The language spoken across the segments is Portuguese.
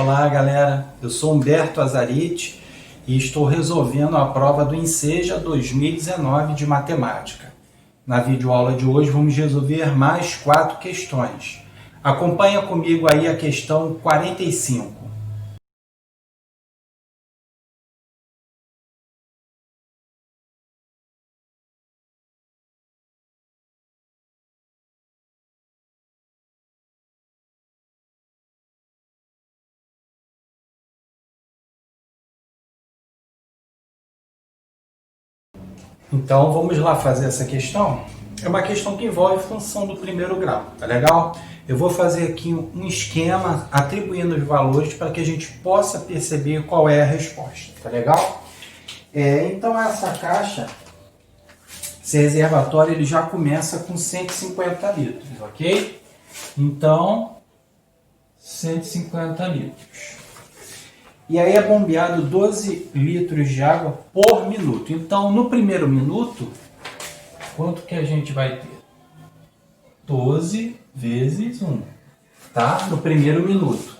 Olá galera, eu sou Humberto Azarite e estou resolvendo a prova do Enseja 2019 de Matemática. Na videoaula de hoje vamos resolver mais 4 questões. Acompanha comigo aí a questão 45. Então vamos lá fazer essa questão. É uma questão que envolve função do primeiro grau, tá legal? Eu vou fazer aqui um esquema atribuindo os valores para que a gente possa perceber qual é a resposta, tá legal? Então essa caixa, esse reservatório, ele já começa com 150 litros, ok? Então, 150 litros. E aí é bombeado 12 litros de água por minuto. Então, no primeiro minuto, quanto que a gente vai ter? 12 vezes 1, tá? No primeiro minuto.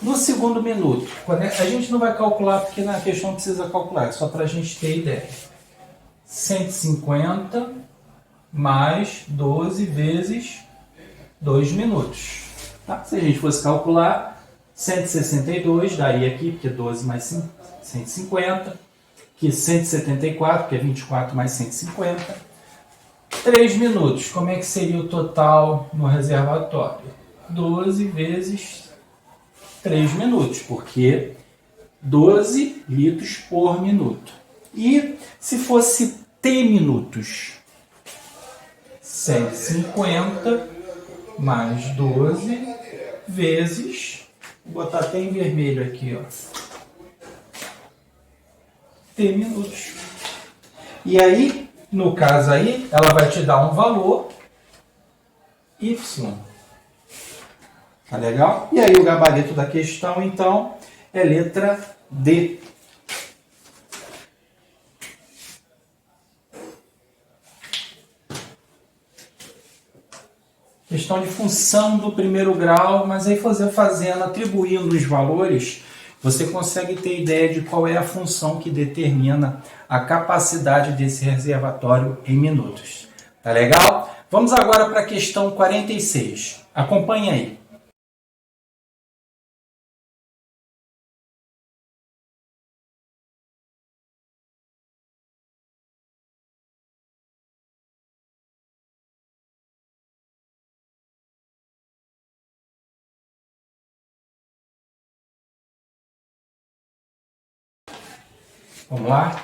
No segundo minuto, a gente não vai calcular porque na questão precisa calcular, é só para a gente ter ideia. 150 mais 12 vezes 2 minutos. Tá? Se a gente fosse calcular, 162 daria aqui, porque 12 mais 5, 150. Aqui 174, que é 24 mais 150. 3 minutos, como é que seria o total no reservatório? 12 vezes 3 minutos, porque 12 litros por minuto. E se fosse T minutos? 150 mais 12 vezes... Vou botar até em vermelho aqui, ó. T minutos. E aí, no caso aí, ela vai te dar um valor Y. Tá legal? E aí o gabarito da questão, então, é letra D. Questão de função do primeiro grau, mas aí fazendo, atribuindo os valores, você consegue ter ideia de qual é a função que determina a capacidade desse reservatório em minutos. Tá legal? Vamos agora para a questão 46. Acompanhe aí. Vamos lá?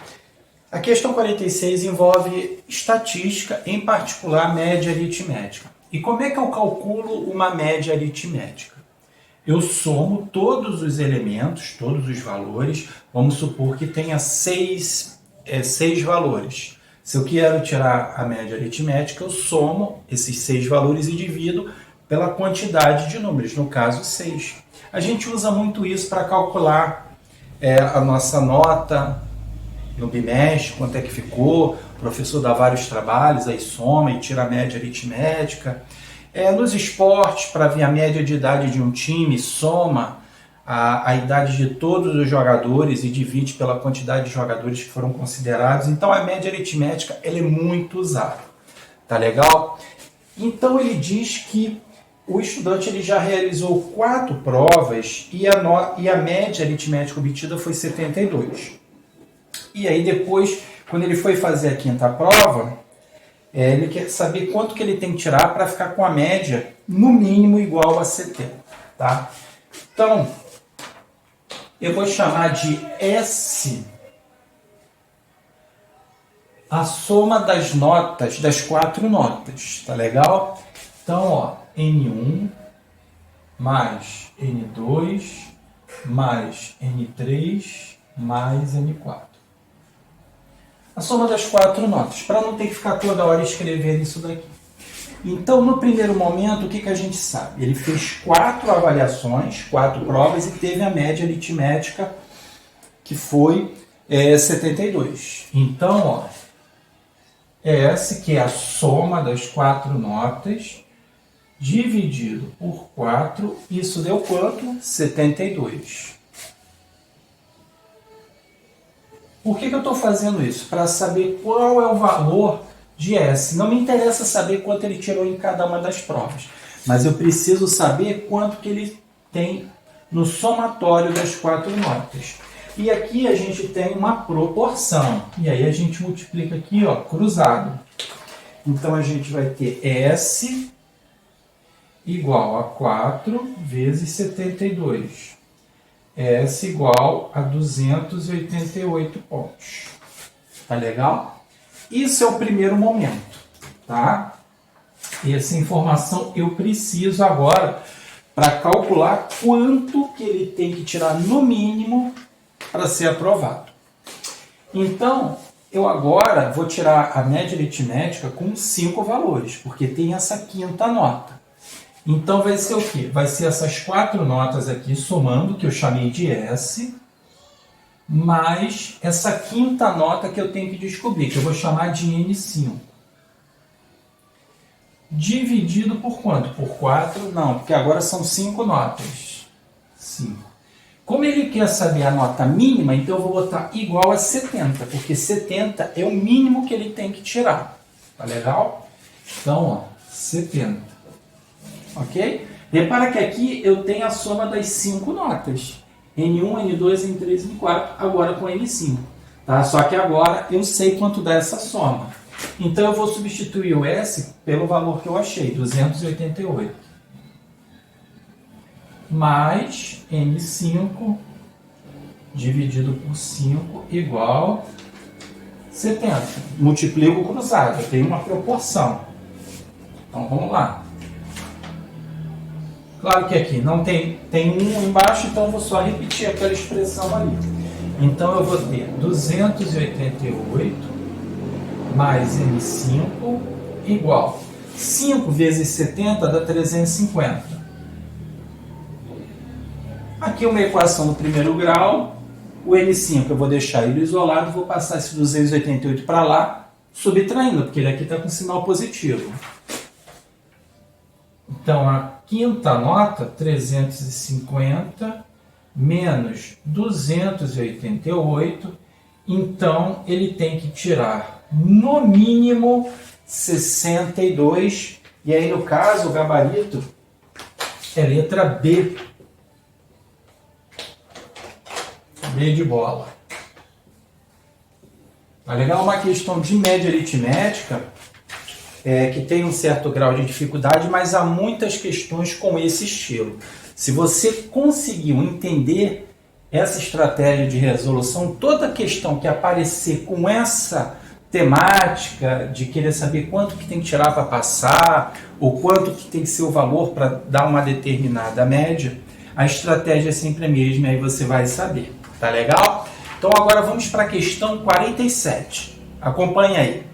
A questão 46 envolve estatística, em particular média aritmética. E como é que eu calculo uma média aritmética? Eu somo todos os elementos, todos os valores, vamos supor que tenha 6 valores. Se eu quero tirar a média aritmética, eu somo esses 6 valores e divido pela quantidade de números, no caso 6. A gente usa muito isso para calcular a nossa nota no bimestre, quanto é que ficou, o professor dá vários trabalhos, aí soma e tira a média aritmética. Nos esportes, para ver a média de idade de um time, soma a idade de todos os jogadores e divide pela quantidade de jogadores que foram considerados. Então a média aritmética ela é muito usada. Tá legal? Então ele diz que o estudante ele já realizou 4 provas e a média aritmética obtida foi 72. E aí depois, quando ele foi fazer a 5ª prova, ele quer saber quanto que ele tem que tirar para ficar com a média no mínimo igual a 70. Tá? Então, eu vou chamar de S a soma das notas, das 4 notas. Tá legal? Então, ó, N1 mais N2 mais N3 mais N4. A soma das 4 notas, para não ter que ficar toda hora escrevendo isso daqui. Então, no primeiro momento, o que a gente sabe? Ele fez 4 avaliações, 4 provas e teve a média aritmética que foi 72. Então, ó, S, que é a soma das 4 notas, dividido por 4, isso deu quanto? 72. Por que eu estou fazendo isso? Para saber qual é o valor de S. Não me interessa saber quanto ele tirou em cada uma das provas, mas eu preciso saber quanto que ele tem no somatório das 4 notas. E aqui a gente tem uma proporção, e aí a gente multiplica aqui, ó, cruzado. Então a gente vai ter S igual a 4 vezes 72. S igual a 288 pontos. Tá legal? Isso é o primeiro momento, tá? Essa informação eu preciso agora para calcular quanto que ele tem que tirar no mínimo para ser aprovado. Então, eu agora vou tirar a média aritmética com 5 valores, porque tem essa quinta nota. Então vai ser o quê? Vai ser essas 4 notas aqui somando, que eu chamei de S, mais essa quinta nota que eu tenho que descobrir, que eu vou chamar de N5. Dividido por quanto? Por 4? Não, porque agora são 5 notas. 5. Como ele quer saber a nota mínima, então eu vou botar igual a 70, porque 70 é o mínimo que ele tem que tirar. Tá legal? Então, ó, 70. Ok? Repara que aqui eu tenho a soma das 5 notas. N1, N2, N3, N4, agora com N5. Tá? Só que agora eu sei quanto dá essa soma. Então eu vou substituir o S pelo valor que eu achei, 288. Mais N5 dividido por 5 igual 70. Multiplico o cruzado, eu tenho uma proporção. Então vamos lá. Claro que aqui não tem 1 embaixo, então eu vou só repetir aquela expressão ali. Então eu vou ter 288 mais N5 igual 5 vezes 70 dá 350. Aqui uma equação do primeiro grau, o N5 eu vou deixar ele isolado, vou passar esse 288 para lá, subtraindo, porque ele aqui está com sinal positivo. Então a quinta nota, 350 menos 288, então ele tem que tirar no mínimo 62, e aí no caso o gabarito é letra B. B de bola. Tá legal? Uma questão de média aritmética que tem um certo grau de dificuldade, mas há muitas questões com esse estilo. Se você conseguiu entender essa estratégia de resolução, toda questão que aparecer com essa temática de querer saber quanto que tem que tirar para passar, ou quanto que tem que ser o valor para dar uma determinada média, a estratégia é sempre a mesma, aí você vai saber. Tá legal? Então agora vamos para a questão 47. Acompanha aí.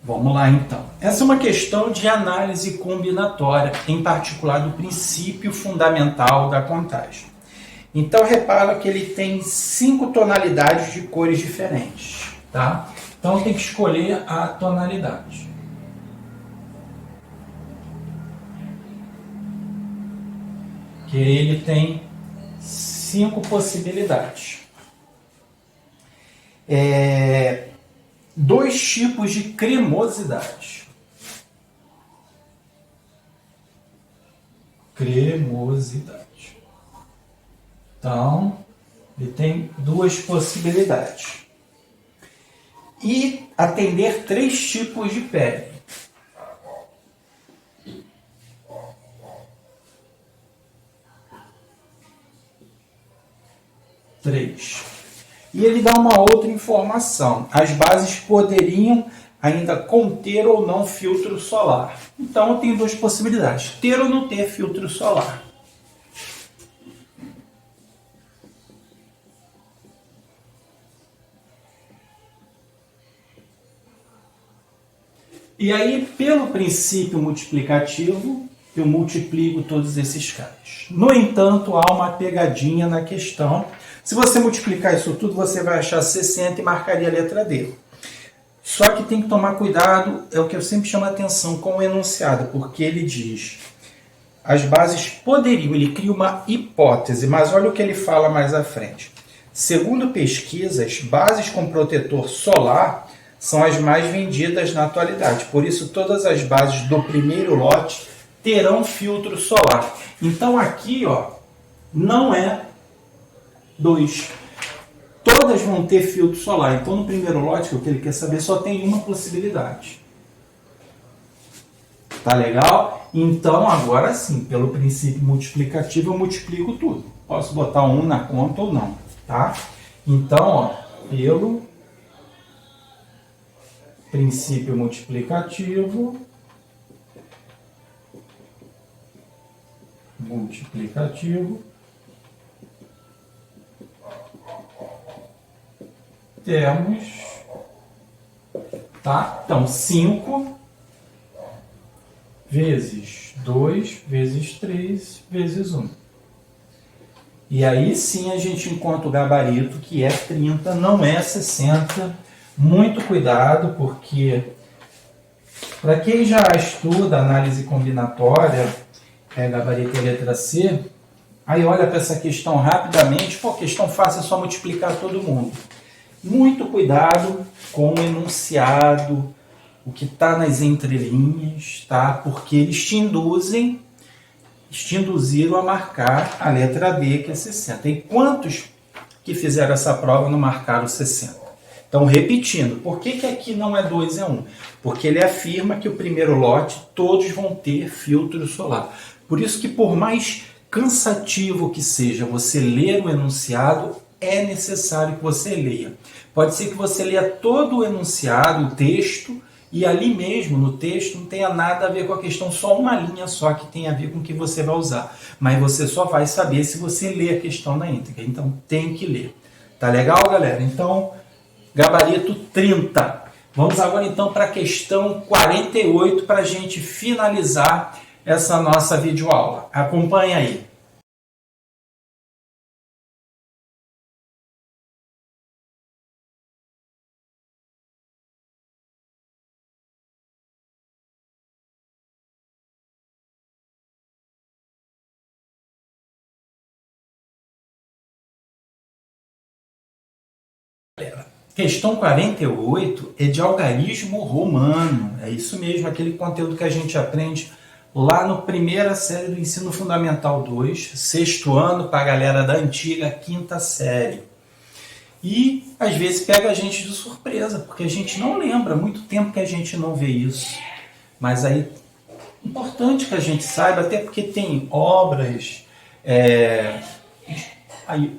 Vamos lá então. Essa é uma questão de análise combinatória, em particular do princípio fundamental da contagem. Então repara que ele tem 5 tonalidades de cores diferentes, tá? Então tem que escolher a tonalidade. Que ele tem 5 possibilidades. 2 tipos de cremosidade. Cremosidade. Então, ele tem 2 possibilidades. E atender 3 tipos de pele. E ele dá uma outra informação. As bases poderiam ainda conter ou não filtro solar. Então, eu tenho 2 possibilidades. Ter ou não ter filtro solar. E aí, pelo princípio multiplicativo, eu multiplico todos esses caras. No entanto, há uma pegadinha na questão. Se você multiplicar isso tudo, você vai achar 60 e marcaria a letra D. Só que tem que tomar cuidado, é o que eu sempre chamo a atenção com o enunciado, porque ele diz, as bases poderiam, ele cria uma hipótese, mas olha o que ele fala mais à frente. Segundo pesquisas, bases com protetor solar são as mais vendidas na atualidade. Por isso, todas as bases do primeiro lote terão filtro solar. Então, aqui, ó, não é 2. Todas vão ter filtro solar. Então, no primeiro lote, o que ele quer saber, só tem uma possibilidade. Tá legal? Então, agora sim, pelo princípio multiplicativo, eu multiplico tudo. Posso botar 1 na conta ou não, tá? Então, ó, pelo princípio multiplicativo, temos, tá? Então, 5 vezes 2 vezes 3 vezes 1. E aí sim a gente encontra o gabarito, que é 30, não é 60. Muito cuidado, porque para quem já estuda análise combinatória, gabarito e letra C, aí olha para essa questão rapidamente, pô, questão fácil, é só multiplicar todo mundo. Muito cuidado com o enunciado, o que está nas entrelinhas, tá? Porque eles te induziram a marcar a letra D, que é 60. E quantos que fizeram essa prova não marcaram 60? Então, repetindo, por que aqui não é 2, é 1? Porque ele afirma que o primeiro lote todos vão ter filtro solar. Por isso que, por mais cansativo que seja você ler o enunciado, é necessário que você leia. Pode ser que você leia todo o enunciado, o texto, e ali mesmo, no texto, não tenha nada a ver com a questão, só uma linha só que tem a ver com o que você vai usar. Mas você só vai saber se você ler a questão na íntegra. Então, tem que ler. Tá legal, galera? Então, gabarito 30. Vamos agora, então, para a questão 48, para a gente finalizar essa nossa videoaula. Acompanha aí. Questão 48 é de algarismo romano. É isso mesmo, aquele conteúdo que a gente aprende lá no primeira série do Ensino Fundamental 2, sexto ano para a galera da antiga quinta série. E às vezes pega a gente de surpresa, porque a gente não lembra, muito tempo que a gente não vê isso. Mas aí, importante que a gente saiba, até porque tem obras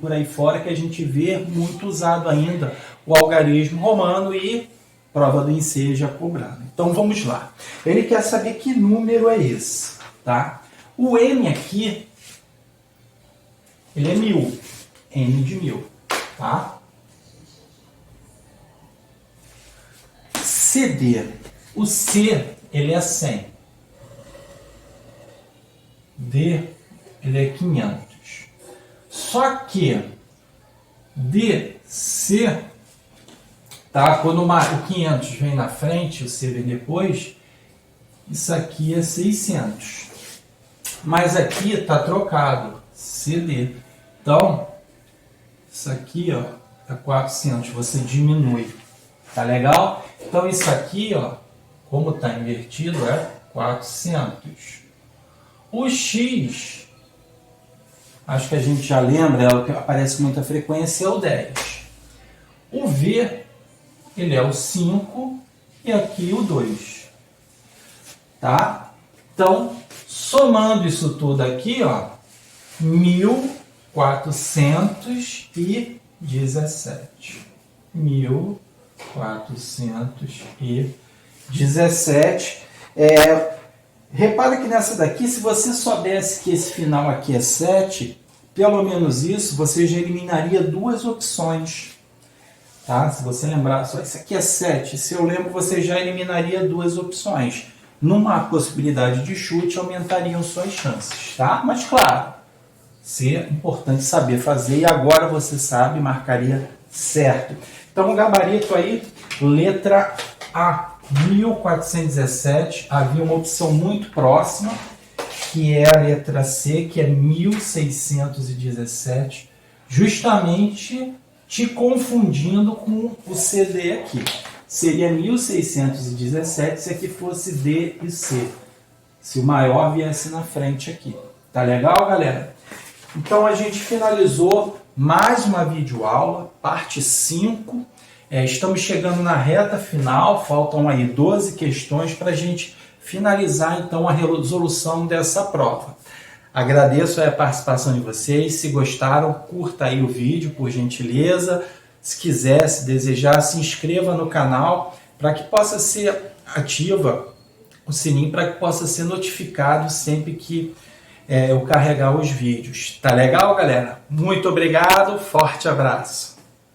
por aí fora que a gente vê muito usado ainda o algarismo romano e prova do ensejo cobrado. Então vamos lá. Ele quer saber que número é esse, tá? O n aqui, ele é 1000, n de 1000, tá? CD, o C, ele é 100. D, ele é 500. Só que DC, tá? Quando o 500 vem na frente, o C vem depois, isso aqui é 600. Mas aqui está trocado, CD. Então, isso aqui, ó, é 400, você diminui. Tá legal? Então, isso aqui, ó, como está invertido, é 400. O X, acho que a gente já lembra, é o que aparece com muita frequência, é o 10. O V, ele é o 5 e aqui o 2. Tá? Então, somando isso tudo aqui, ó, 1417. 1417. Repara que nessa daqui, se você soubesse que esse final aqui é 7, pelo menos isso, você já eliminaria duas opções. tá? Se você lembrar, só isso aqui é 7. Se eu lembro, você já eliminaria duas opções. Numa possibilidade de chute, aumentariam suas chances, tá? Mas claro, é importante saber fazer e agora você sabe, marcaria certo. Então o gabarito aí, letra A, 1417, havia uma opção muito próxima, que é a letra C, que é 1617, justamente te confundindo com o CD aqui. Seria 1617 se aqui fosse D e C, se o maior viesse na frente aqui. Tá legal, galera? Então a gente finalizou mais uma videoaula, parte 5. Estamos chegando na reta final, faltam aí 12 questões para a gente finalizar então a resolução dessa prova. Agradeço a participação de vocês, se gostaram, curta aí o vídeo por gentileza, se quiser, se desejar, se inscreva no canal para que possa ser ativa o sininho, para que possa ser notificado sempre que eu carregar os vídeos. Tá legal, galera? Muito obrigado, forte abraço!